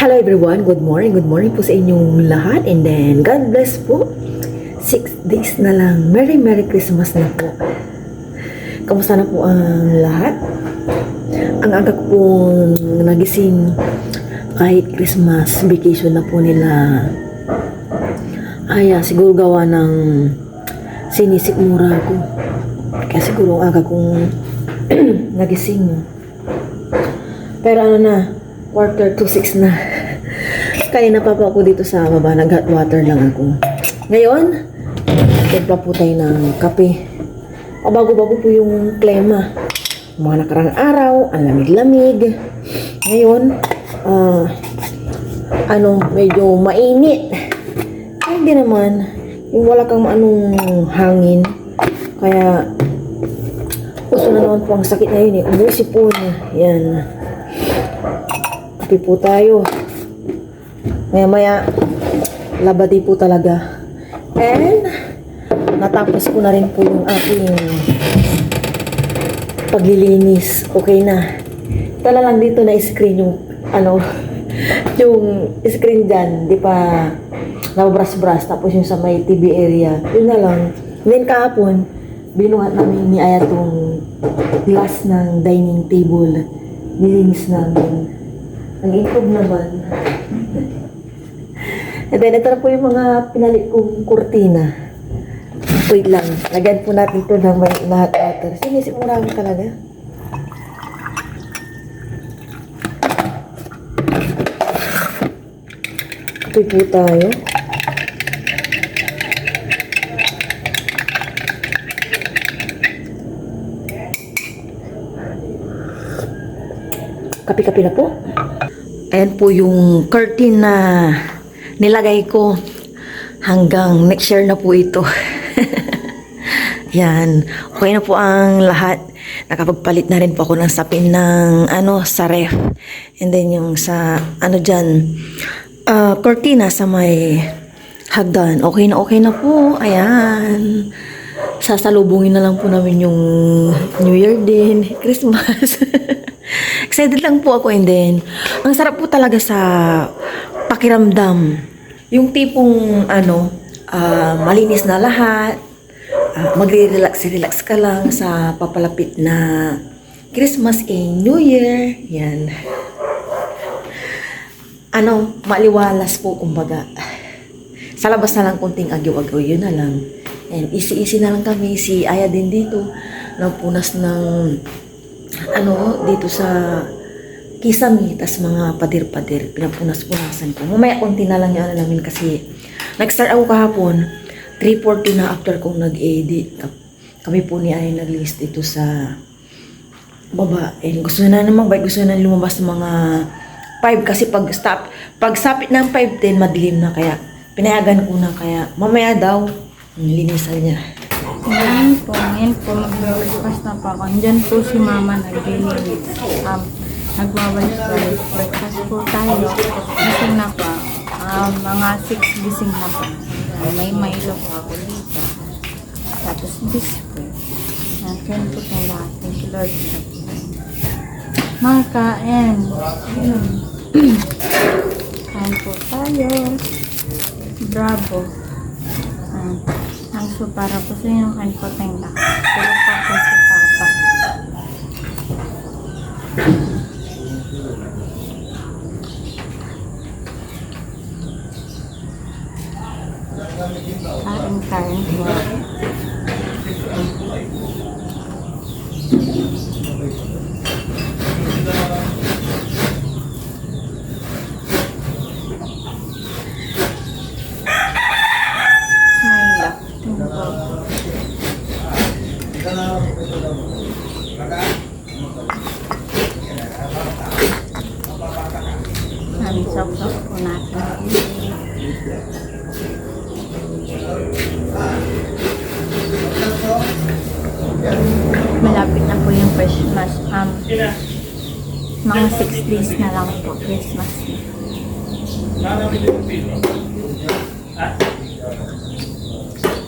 Hello everyone, good morning po sa inyong lahat, and then God bless po. 6 days na lang, Merry Christmas na po. Kamusta na po ang lahat? Ang aga ko pong nagising kahit Christmas vacation na po nila. Siguro gawa ng sinisikmura ko. Kaya siguro ang aga kong nagising. Pero ano na, 5:45 na. Kaya na pa ako dito sa baba, nag-hot water lang ako. Ngayon, timpla po tayo ng kape. Bago-bago po yung klema. Mga nakarang araw, ang lamig-lamig. Ngayon, medyo mainit. Ay, hindi naman. Yung wala kang anong hangin. Kaya, gusto na naman po ang sakit na yun eh. Umusipon. Yan. Kape po tayo. Maya-maya, labadi po talaga. And, natapos ko na rin po yung aking paglilinis. Okay na. Tala lang dito na screen yung, yung screen dyan. Di pa nababras-bras. Tapos yung sa may TV area. Yun na lang. Then kahapon, binuhat namin ni Aya tong glass ng dining table. Nilinis namin. Ang improve naman. And then, ito na po yung mga pinalit kong kurtina. Wait lang. Lagyan po natin ito ng may hot water. Sinisip mo namin talaga. Ito po tayo. Kapi-kapi na po. Ayan po yung curtain na nilagay ko. Hanggang next year na po ito. Yan. Okay na po ang lahat. Nakapagpalit na rin po ako ng sapin ng sa ref. And then yung sa dyan, cortina sa may hagdan. Okay na po. Ayan. Sasalubungin na lang po namin yung New Year din. Christmas. Excited lang po ako, and then ang sarap po talaga sa pakiramdam. Yung tipong malinis na lahat, magre-relax ka lang sa papalapit na Christmas and New Year. Yan. Maliwalas po kumbaga. Sa labas na lang kunting agyo-agyo, yun na lang. And easy na lang kami. Si Aya din dito, nagpunas ng dito sa kisame, tas mga padir-padir, pinapunas-punasan ko. Mamaya konti na lang yung namin kasi nag-start ako kahapon, 3:40 na after kong nag-edit. Kami po ni ay nag-list dito sa baba. And gusto na lumabas ng mga 5 kasi pag sapit ng 5:10 madilim na, kaya pinayagan ko na, kaya mamaya daw linisan niya. Ngayon po, mag-breakfast na po ako. Andyan po si Mama naglilinis. Nagwawalis-walis. Breakfast po tayo. Gising na po. Mga 6 gising na po. May Milo po ako dito. Tapos biscuit. Yan po tayo lahat. Thank you Lord. Mga kain. Kain po tayo. Bravo. So, para po sa inyo kain po tayong lahat. Tulog pa po sa papa. Kain po. Sok-sok po natin. Malapit na po yung Christmas. Mga 6 days na lang po Christmas.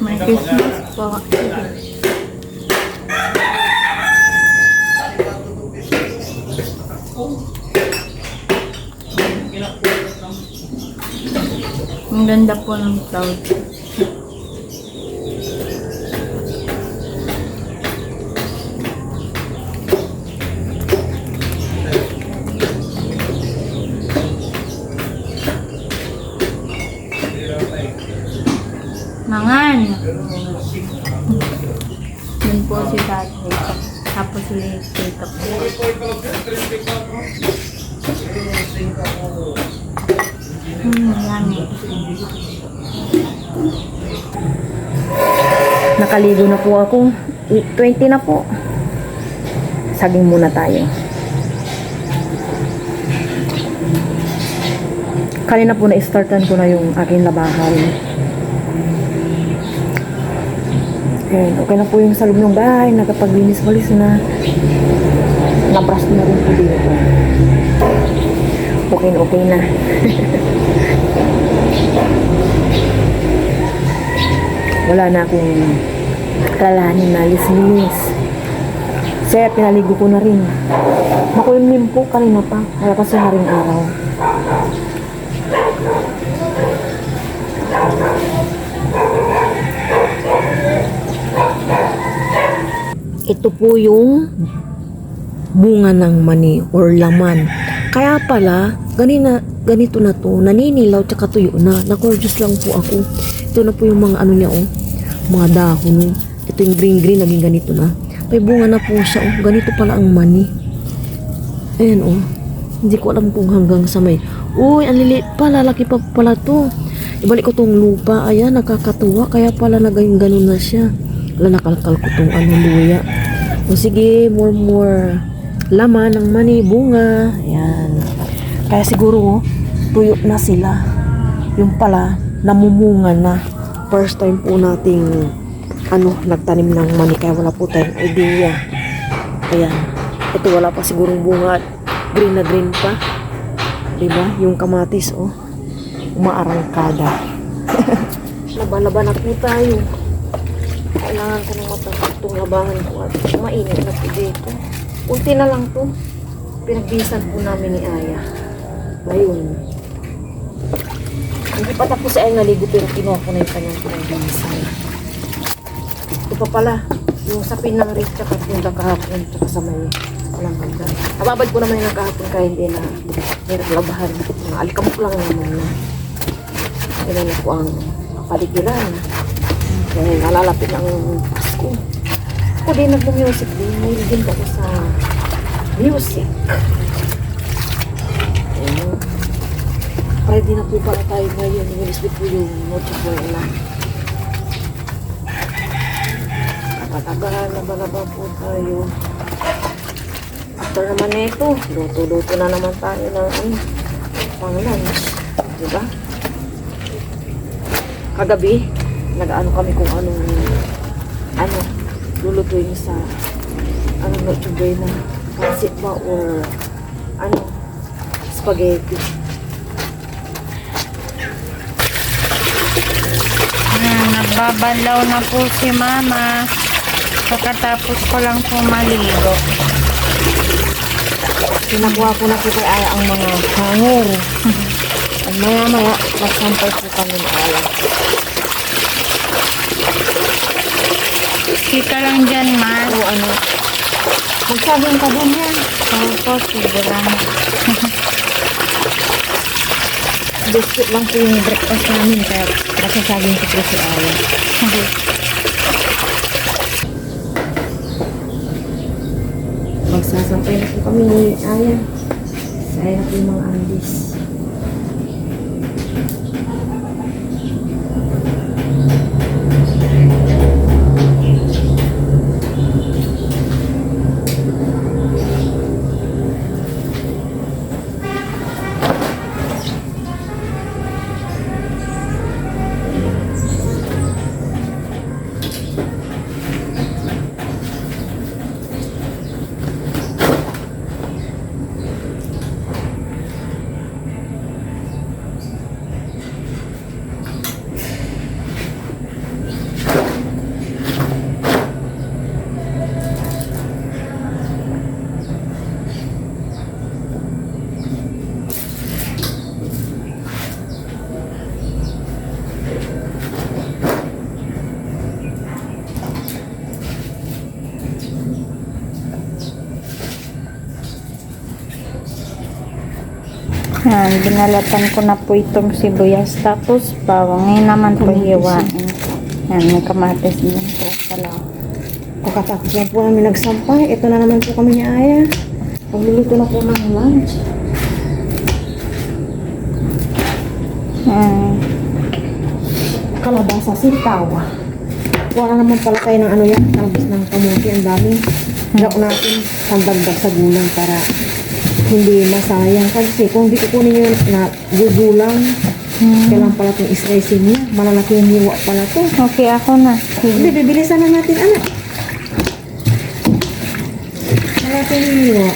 May Christmas po. ganda po ng cloud. Mangan! Yun po si tatay. Tapos si tita po. Yummy. Nakaligo na po ako. 20 na po. Saging muna tayo. Kanina po na-startan ko na yung aking labahan. Ayan, okay na po yung sa loob ng bahay. Nakapaglinis-walis na. Nabrush na rin po dito. Okay na, okay na. Wala na akong kalahanin na linis. Kaya pinaligo ko na rin. Makulimlim po kanina pa. Kaya kasi haring araw. Ito po yung bunga ng mani or laman. Kaya pala, ganito na to. Naninilaw tsaka tuyo na. Na-gorgeous lang po ako. Ito na po yung mga ano niya, oh. Mga dahon. Ito yung green naging ganito na. May bunga na po siya, oh. Ganito pala ang mani. Ayan, oh. Hindi ko alam kung hanggang sa may. Uy, ang liliit pa. Lalaki pa pala to. Ibalik ko tong lupa. Ayan, nakakatuwa. Kaya pala naging ganun na siya. Wala, nakalkal ko tong luya. O sige, more laman ng mani, bunga. Ayan. Kaya siguro, tuyo na sila. Yung pala, namumunga na. First time po nating nagtanim ng mani. Kaya wala po tayong idea. Ayan. Ito wala pa sigurong bunga. Green na green pa. Diba? Yung kamatis, oh. Umaarangkada. Laban-laban na po tayo. Kailangan ko ng matapos itong labahan ko at mainit na po dito. Unti na lang to. Pinagbisan po namin ni Aya. Ngayon. Hindi pa tapos si Aya naligo pero kinuha ko na yung kanyang pinagbisan. Ito pa pala. Yung sapin ng rin tsaka punta kahapon tsaka sa may walang ganda. Nababad ko naman yung kahapon kaya hindi na niraglabahan. Mga alikamok lang naman na. Kailan na po ang paligiran. Kaya nalalapit ang Pasko. Ako din nag-music din. May din ako sa music. Ayan. Ready na po pala tayo ngayon. Nilisbit po yung Noche Buena. Nakatagahan na balaba po tayo. After naman na ito, luto-luto na naman tayo ng pang lunch. Diba? Kagabi, nag-ano kami kung anong lulutuin sa Noche Buena. Pansit ba or spaghetti. Nagbabalaw na po si Mama. Pagkatapos ko lang po maligo. Pinakuha ko na po kay Aya ang mga hangor. At maya-maya, magsampay po kami ng Aya. Kita lang dyan, Ma. O magsabing ka dyan yan. Opo, sigurang. Biscuit lang po yung breakfast namin kaya nasasabing ko po si Aya. Magsasampay na po kami ni Aya. Sa Aya na po yung mga andis. Yan, binalatan ko na po itong sibuyas. Tapos bawang. Ngayon naman po hiwain ko. Yan, may kamatis din po pala. Pagkatapos lang po namin nagsampay, ito na naman po kami ni Aya. Pagluluto na po ng lunch. Yan. Kalabasa, sitaw. Wala naman pala tayo ng ano yan, talbos ng kamuti, ang dami. Hirap natin pagdagdag sa gulay para hindi masayang. Kasi kung di kukunin nyo na gugulang, kailangan pala itong slicing niya. Malalaki yung hiwa pala to. Okay, ako na. Hindi, bibilisan na natin, anak. Malaki yung hiwa.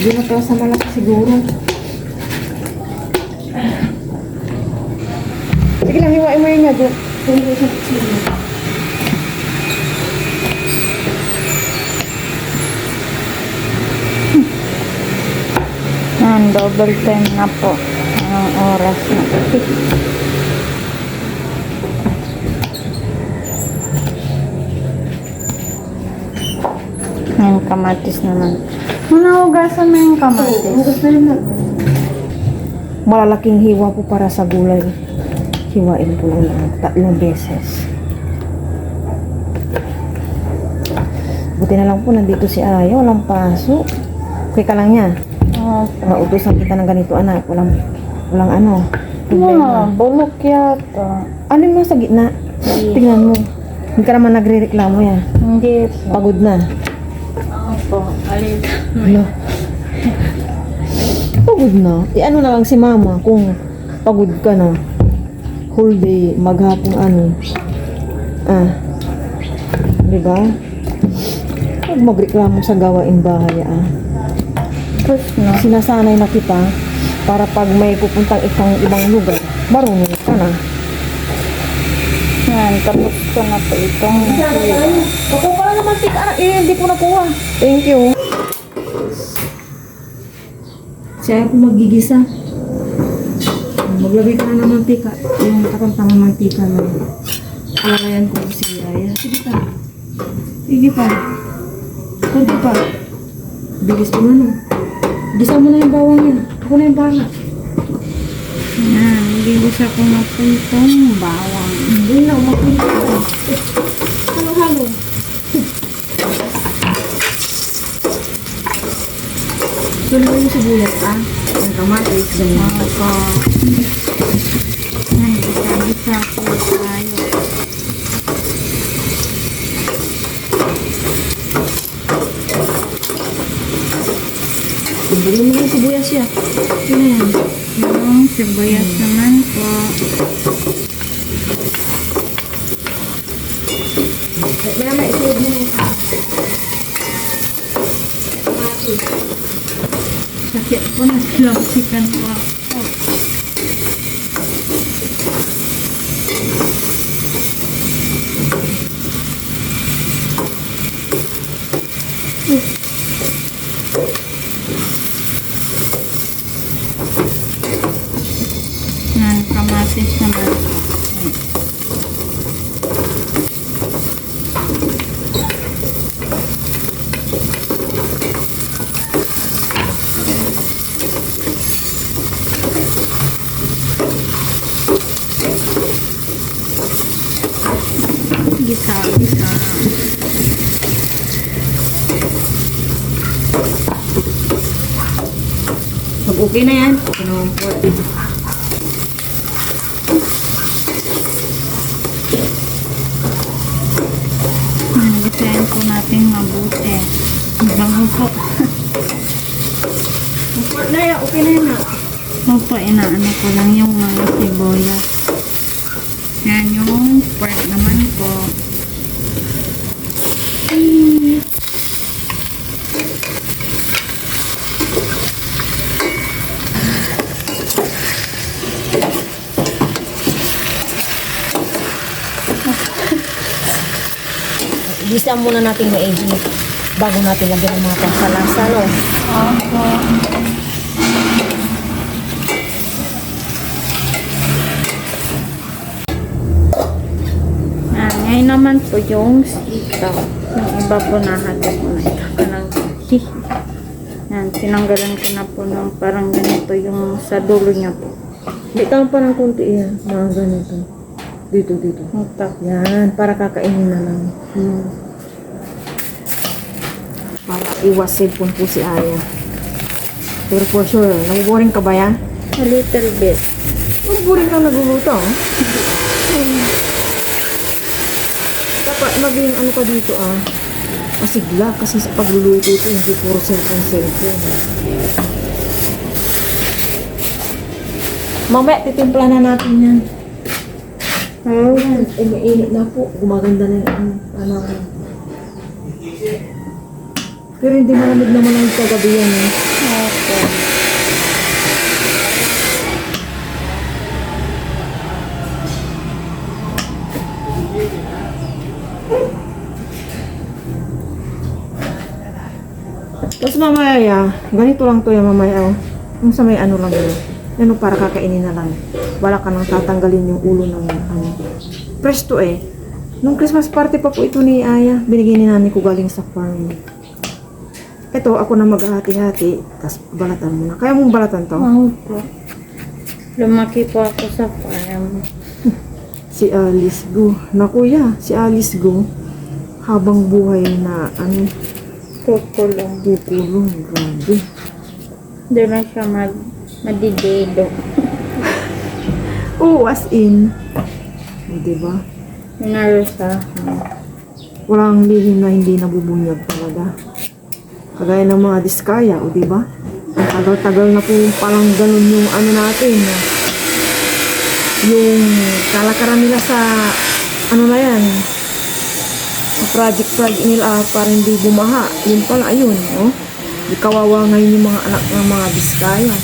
Hindi na pala sa malaki siguro. Sige lang, hiwain mo yun niya. Hindi siya sila. Yan, double time na po. Anong oras na? Yan, kamatis naman. Hugasan mo yung kamatis. Hugas na yun na. Malalaking hiwa po para sa gulay. Hiwain po lang ng 3 beses. Buti na lang po nandito si Aya. Walang paso. Okay ka lang yan. Mautusan kita ng ganito, anak. Walang ano. Ma, bulok yata. Ano yung nasa gitna? Tingnan mo. Hindi ka naman nagre-reklamo yan. Hindi po. Pagod na. Opo, alis. Ano? Pagod na. Ano na lang si mama kung pagod ka na. Whole day, maghapong ano. Diba? Huwag magreklamo sa gawain bahay, Tapos no. Sinasanay na kita para pag may pupuntang ibang lugar, marunong ka na. Yan, tapos ko na po itong Ako para naman tika, hindi ko nakuha. Thank you. Siya po magigisa. Maglagay ka na ng mantika. Yung katamtamang mantika na alalayan ko si Aya. Sige pa. Sige pa. Kunti pa. Bilis ko na no. Gisa mo na yung bawang yan. Ako na yung bala. yan, gigisa ko na po itong bawang. Hindi na, umapunta ka. Halo-halo. Sunod mo yung sibuyas, ang kamatis, ganyan. Ako. Yan, gisa-gisa po tayo. Bigyan mo yung sibuyas siya. Yun na yan. Yung sibuyas naman po. Kaya may isunod mo na yung Sakit po na silapsikan po ako. Yan, kamatis naman. Gisa-gisa. Pag okay na yan, kinumport. Gisahin po natin mabuti. Bango po. Kumport na yan, okay na yan na. Opo, inaano ko lang yung mga sibuyas. Yan yung pork naman po. Gisa muna natin maigi bago natin lagyan ng mga pansalasa, no? Opo. Ngayon naman po yung sitaw. Yung iba po nahatid ko na ito. Kanang yan, tinanggalan ko na po ng parang ganito yung sa dulo niya po. Bitawan pa ng konti yan. Mga ganito. Dito. Utak. Yan, para kakainin na lang. Para iwas cellphone po si Aya. Pero for sure, nabuboring ka ba yan? A little bit. Nabuboring kang nagluluto. Dapat maging ano ka dito masigla kasi sa pagluluto ito, hindi puro cellphone. Mamaya, titimpla na natin yan. Ayan, mainit na po. Gumaganda na yung Pero hindi malamig naman ang kagabi yan Okay. Tapos mamaya, ganito lang to yung mamaya. Yung sa may ano lang yun. Yan para kakainin na lang. Wala ka nang tatanggalin yung ulo ng fresh to Nung Christmas party pa po ito ni Aya, binigay ni nanay ko galing sa farm. Ito, ako na maghahati-hati, tapos balatan mo na. Kaya mong balatan to? Wow po. Lumaki po ako sa farm. Si Alice Go. Nakuya, si Alice Go, habang buhay na Kukulong. kukulong. Grabe. Doon na siya madidedo. Oo, as in. Diba? Narusahan. Walang lihim na hindi nabubunyag talaga. Kagaya ng mga diskaya, o diba? Ang tagal-tagal na po parang ganun yung natin. Yung kalakaran nila sa na yan. Sa project nila para hindi bumaha. Yun pala, ayun. Di kawawa ngayon yung mga anak ng mga diskaya.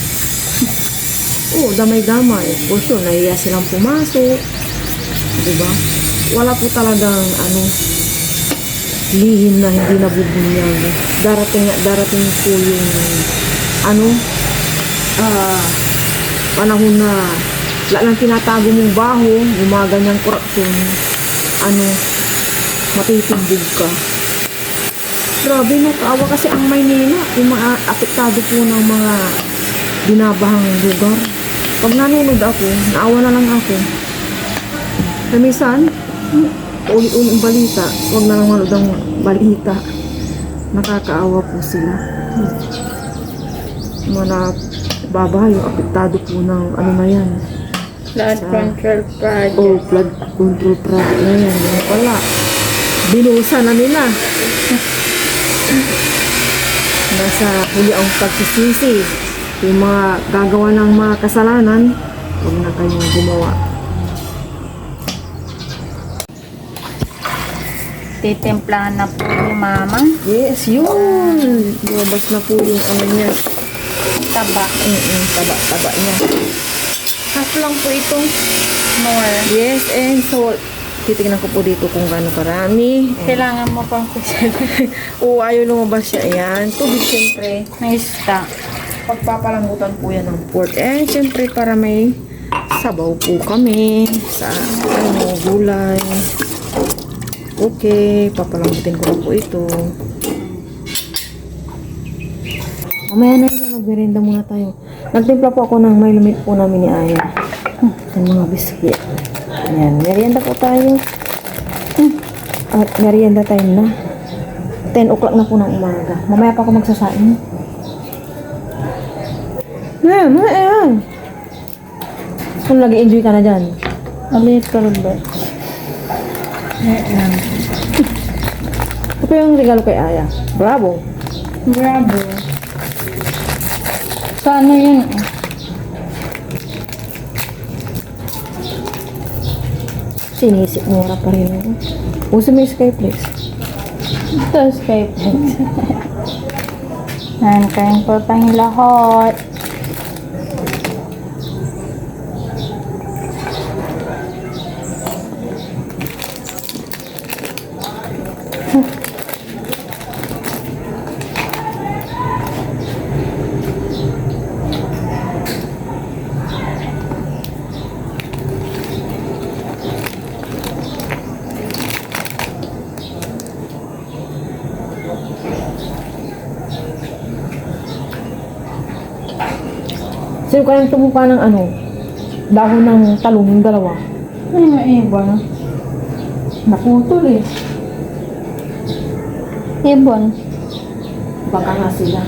Oo, damay-damay. For sure, nahiya silang pumasok. Diba? Wala po talagang lihim na hindi nabubunyag. Darating po yung panahon na lang tinatago mong baho, yung mga ganyang korupsyon, matitindog ka. Grabe, kaawa kasi ang Maynila, yung mga apektado po ng mga binabahang lugar. Pag nanonood ako, naawa na lang ako. Kamisan, uli-uli ang balita, huwag na lang manood ang balita. Nakakaawa po sila. Mga babahay, yung apektado po ng na yan. Flood control project. Flood control project na yan. Yung pala, binusa na nila. Nasa huli ang pagsisisi. Yung mga gagawa ng mga kasalanan, huwag na kayong gumawa. Titimplahan na po ni Mama. Yes, yun! Lumabas na po yung niya. Taba. Taba niya. Half lang po ito. More. Yes, and so, titignan ko po dito kung gaano karami. Kailangan mo pang kusel. Oo, ayaw lumabas siya. Ayan, tubig siyempre. May stock. Pagpapalangutan po yan ng pork. And siyempre para may sabaw po kami sa gulay. Okay, papalangutin ko na po ito. Mamaya na yun, magmerenda muna tayo. Nagtimpla po ako ng may lumit po namin ni Aya. Ang mga biscuit. Ayan, merienda po tayo. At merienda time na. 10 o'clock na po ng umaga. Mamaya pa ako magsasain. Ayan. Kung nag-enjoy ka na dyan. A little bit. Ayan. Ito po yung regalo kay Aya. Bravo. Bravo. Sana yun. Sinisip mura pa rin ako. Uso mo yung Skyflex. Ito, Skyflex. Ayan, kain po tayong lahat. Gusto ko kayang tumuka ng ano, dahon ng talong yung dalawa. Ay, may ibon. Naputol eh. Ibon. Baka nga sila.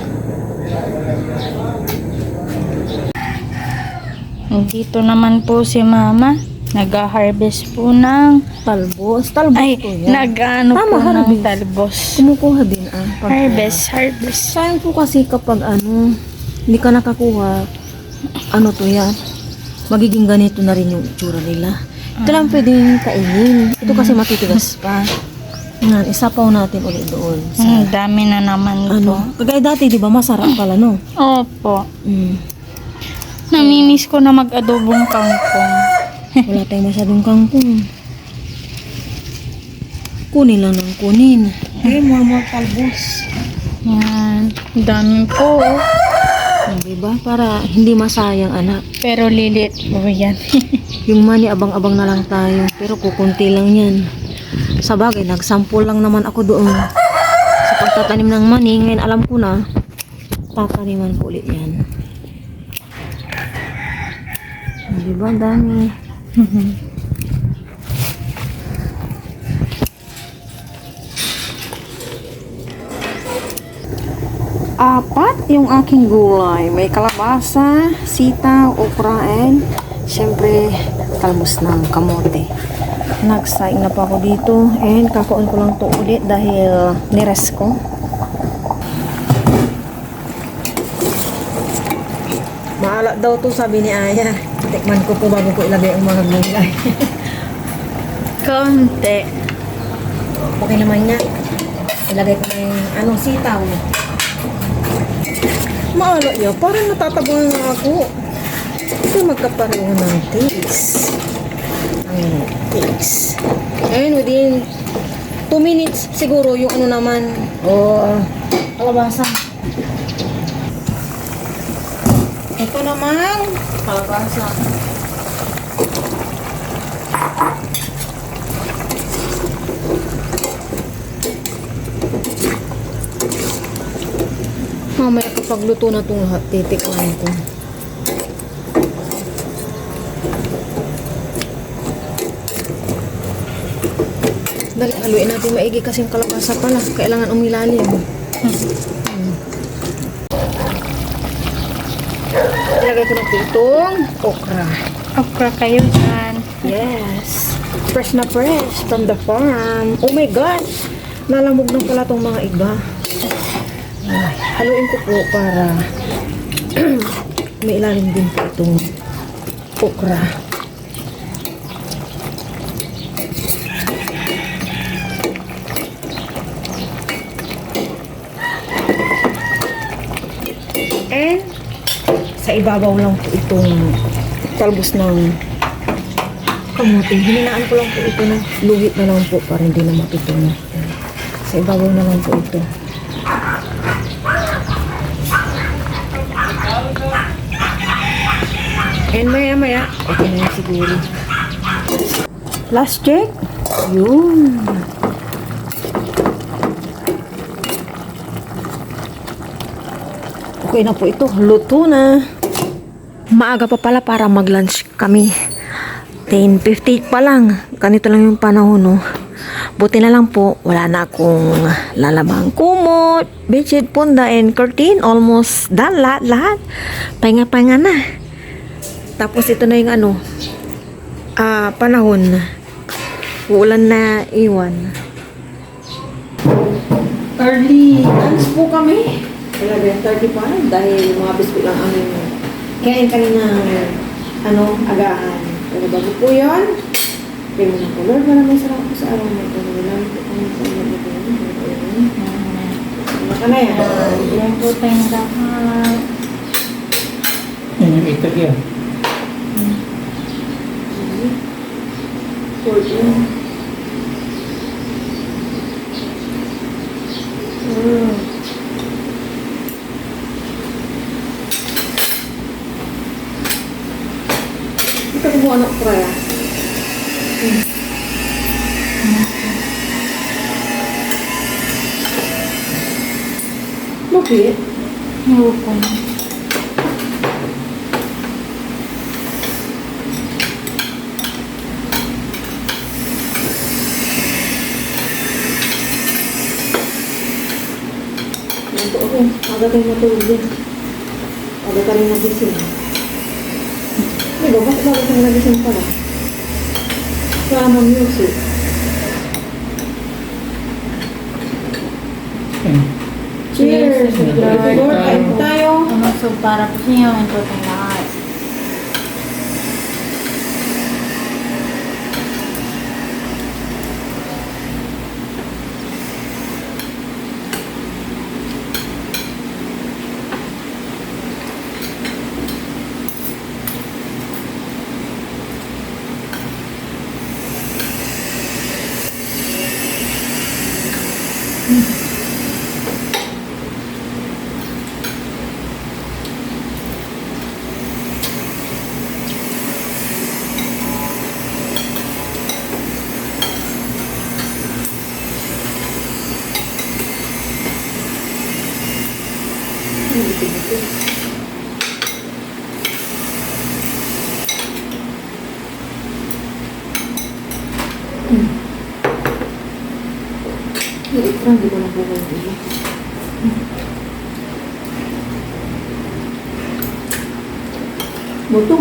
Dito naman po si Mama. Nag-harvest po ng... Talbos. Talbos Ay, po yan. nag-ano Tama, po ng harvest. talbos. Kumukuha din pag- Harvest. Sayang po kasi kapag ano, hindi ka nakakuha, ano to yan, magiging ganito na rin yung itsura nila. Ito lang pwedeng kainin. Ito kasi matitigas pa. Yan, isapaw natin ulit doon. Sa, Dami na naman ano, po. kagaya dati, di ba, masarap pala, no? Opo. Mm. Namimiss ko na mag-adobong kangkong. Wala tayong masyadong kangkong. Kunin lang ng kunin. Eh, more talbos. Yan. Dami po. Diba? Para hindi masayang, anak. Pero lilit po yan. Yung money, abang-abang na lang tayo. Pero kukunti lang yan. Sa bagay, nagsample lang naman ako doon. Sa pagtatanim ng money, ngayon alam ko na, tataniman ko ulit yan. Diba? Dami. Apat yung aking gulay. May kalabasa, sitaw, okra, and syempre, talbos ng kamote. Nagsaing na pa ako dito and kakaon ko lang to ulit dahil nires ko. Maalat daw to, sabi ni Aya. Tikman ko po bago ko ilagay ang mga gulay. Konti. Okay naman niya. Ilagay ko na yung anong sitaw. Maalo yun. Parang natatabunan na ako. Kasi magkapareho ng taste. Ang taste. And within 2 minutes siguro yung ano naman. Kalabasa. Ito naman. Kalabasa. Mamaya kapag luto na itong lahat, titikman ko. Dali, haluin natin maigi kasi yung kalabasa pala. Kailangan umilalim. Ilagay ko na itong okra. Okra kayo dyan. Yes. Fresh na fresh from the farm. Oh my gosh! Nalamog na pala itong mga iba. Ay, haluin ko po para may ilalim din po itong okra. And sa ibabaw lang po itong talbos ng kamuti. Hininaan ko lang po ito na luhit na lang po para hindi na matutunan. Sa ibabaw na lang po ito. And maya okay na yun siguro. Last check. Yun. Okay na po ito. Luto na. Maaga pa pala para mag-lunch kami. 10:50 pa lang. Ganito lang yung panahon, no? Buti na lang po, wala na akong lalabang kumot, bedsheet, punda, and curtain. Almost done lahat. Pahinga-pahinga na. Tapos ito na yung ano, panahon. Ulan na iwan. Early lunch po kami. 11:35 dahil mga biskuit lang ang kain kanina agahan. Pero bago po yun, pwede mo na po. Lord, maraming sarap po sa araw na ito. Maraming po kami sa araw na ito. Ano ka na yan? Yan po tayong lahat. Yan yung itag yan. 14. Ito ko anak ko kaya. Bakit? Ayoko na. Ito ako. Aga tayo matulog din. Aga ka rin nagising. Di ba? Bakit aga tayo nagising pala? Sama music. Cheers! Lord, kain po tayo. So, para po sa inyo, ito tayong lahat. Hindi ko na po kayo. Buto.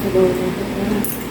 Sabaw na ito.